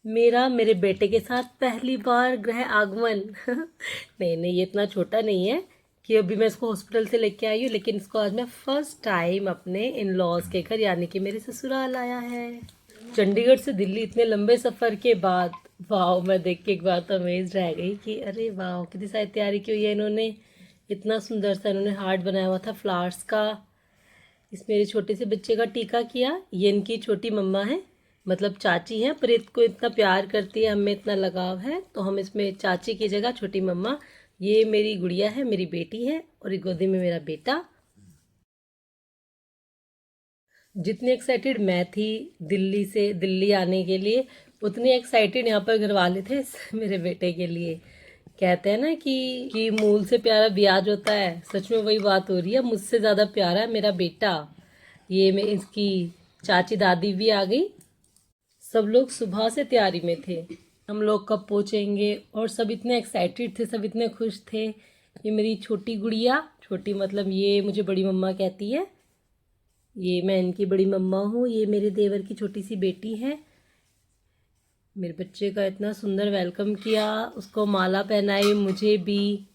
मेरा मेरे बेटे के साथ पहली बार गृह आगमन। नहीं नहीं, ये इतना छोटा नहीं है कि अभी मैं इसको हॉस्पिटल से लेके आई हूँ, लेकिन इसको आज मैं फर्स्ट टाइम अपने इन लॉज के घर यानी कि मेरे ससुराल आया है। चंडीगढ़ से दिल्ली इतने लंबे सफ़र के बाद वाह, मैं देख के एक बार तो अमेज रह गई कि अरे वाह, कितनी सारी तैयारी की हुई है इन्होंने। इतना सुंदर सा इन्होंने हार्ट बनाया हुआ था फ्लावर्स का। इस मेरे छोटे से बच्चे का टीका किया। ये इनकी छोटी मम्मा है, मतलब चाची हैं, पर इसको इतना प्यार करती है, हमें इतना लगाव है, तो हम इसमें चाची की जगह छोटी मम्मा। ये मेरी गुड़िया है, मेरी बेटी है, और एक गोदी में मेरा बेटा। जितनी एक्साइटेड मैं थी दिल्ली आने के लिए, उतनी एक्साइटेड यहाँ पर घर वाले थे मेरे बेटे के लिए। कहते हैं ना कि मूल से प्यारा ब्याज होता है, सच में वही बात हो रही है। मुझसे ज़्यादा प्यारा है मेरा बेटा। ये मैं इसकी चाची दादी भी आ गई। सब लोग सुबह से तैयारी में थे, हम लोग कब पहुंचेंगे, और सब इतने एक्साइटेड थे, सब इतने खुश थे। ये मेरी छोटी गुड़िया, छोटी मतलब ये मुझे बड़ी मम्मा कहती है, ये मैं इनकी बड़ी मम्मा हूँ। ये मेरे देवर की छोटी सी बेटी है। मेरे बच्चे का इतना सुंदर वेलकम किया, उसको माला पहनाई, मुझे भी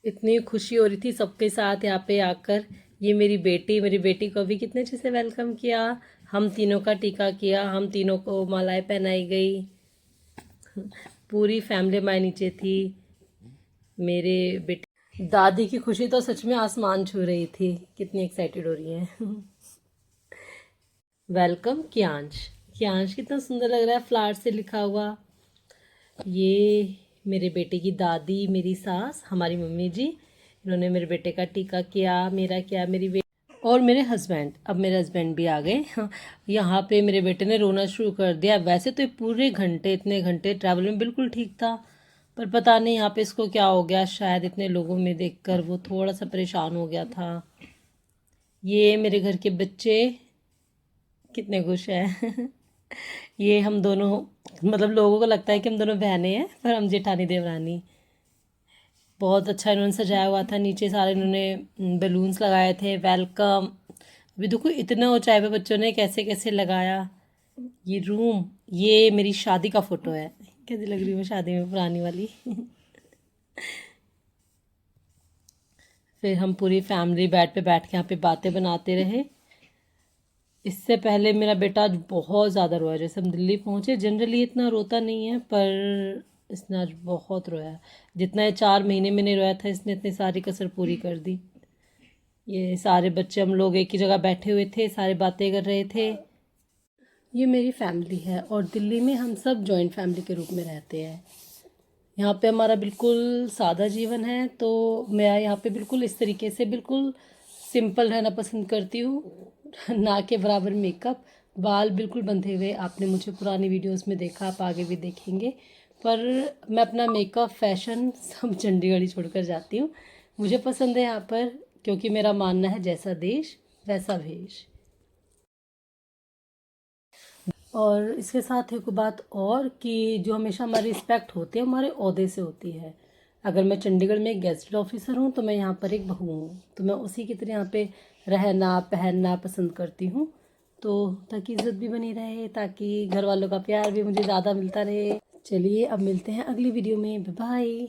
इतनी खुशी हो रही थी सबके साथ यहाँ पे आकर। ये मेरी बेटी को भी कितने अच्छे से वेलकम किया। हम तीनों का टीका किया, हम तीनों को मालाएं पहनाई गई। पूरी फैमिली हमारे नीचे थी। मेरे बेटे दादी की खुशी तो सच में आसमान छू रही थी, कितनी एक्साइटेड हो रही है। वेलकम कियांश। कियांश कितना सुंदर लग रहा है, फ्लावर से लिखा हुआ। ये मेरे बेटे की दादी, मेरी सास, हमारी मम्मी जी, इन्होंने मेरे बेटे का टीका किया, मेरा किया, मेरी बेटी और मेरे हस्बैंड। अब मेरे हस्बैंड भी आ गए। हाँ, यहाँ पे मेरे बेटे ने रोना शुरू कर दिया। वैसे तो ये पूरे घंटे, इतने घंटे ट्रैवल में बिल्कुल ठीक था, पर पता नहीं यहाँ पे इसको क्या हो गया, शायद इतने लोगों में देखकर वो थोड़ा सा परेशान हो गया था। ये मेरे घर के बच्चे कितने खुश हैं। ये हम दोनों, मतलब लोगों को लगता है कि हम दोनों बहनें हैं, पर हम जेठानी देवरानी। बहुत अच्छा इन्होंने सजाया हुआ था, नीचे सारे इन्होंने बलून्स लगाए थे, वेलकम। अभी देखो इतना ऊंचाई पे बच्चों ने कैसे कैसे लगाया। ये रूम, ये मेरी शादी का फोटो है, कैसी लग रही है शादी में पुरानी वाली। फिर हम पूरी फैमिली बेड पे बैठ के यहाँ पे बातें बनाते रहे। इससे पहले मेरा बेटा आज बहुत ज़्यादा रोया। जैसे हम दिल्ली पहुँचे, जनरली इतना रोता नहीं है, पर इसने आज बहुत रोया। जितना ये 4 महीने में नहीं रोया था, इसने इतनी सारी कसर पूरी कर दी। ये सारे बच्चे हम लोग एक ही जगह बैठे हुए थे, सारे बातें कर रहे थे। ये मेरी फैमिली है, और दिल्ली में हम सब जॉइंट फैमिली के रूप में रहते हैं। यहाँ पे हमारा बिल्कुल सादा जीवन है, तो मैं यहाँ पे बिल्कुल इस तरीके से बिल्कुल सिंपल रहना पसंद करती हूँ। ना के बराबर मेकअप, बाल बिल्कुल बंधे हुए। आपने मुझे पुरानी वीडियोस में देखा, आप आगे भी देखेंगे। पर मैं अपना मेकअप फैशन सब चंडीगढ़ ही छोड़कर जाती हूँ। मुझे पसंद है यहाँ पर, क्योंकि मेरा मानना है जैसा देश वैसा भेष। और इसके साथ एक बात और, कि जो हमेशा हमारी रिस्पेक्ट होती है हमारे ओहदे से होती है। अगर मैं चंडीगढ़ में एक गेस्टेड ऑफिसर हूँ, तो मैं यहाँ पर एक बहू हूँ, तो मैं उसी की तरह यहाँ पे रहना पहनना पसंद करती हूँ। तो ताकि इज्जत भी बनी रहे, ताकि घर वालों का प्यार भी मुझे ज़्यादा मिलता रहे। चलिए अब मिलते हैं अगली वीडियो में, बाय बाय।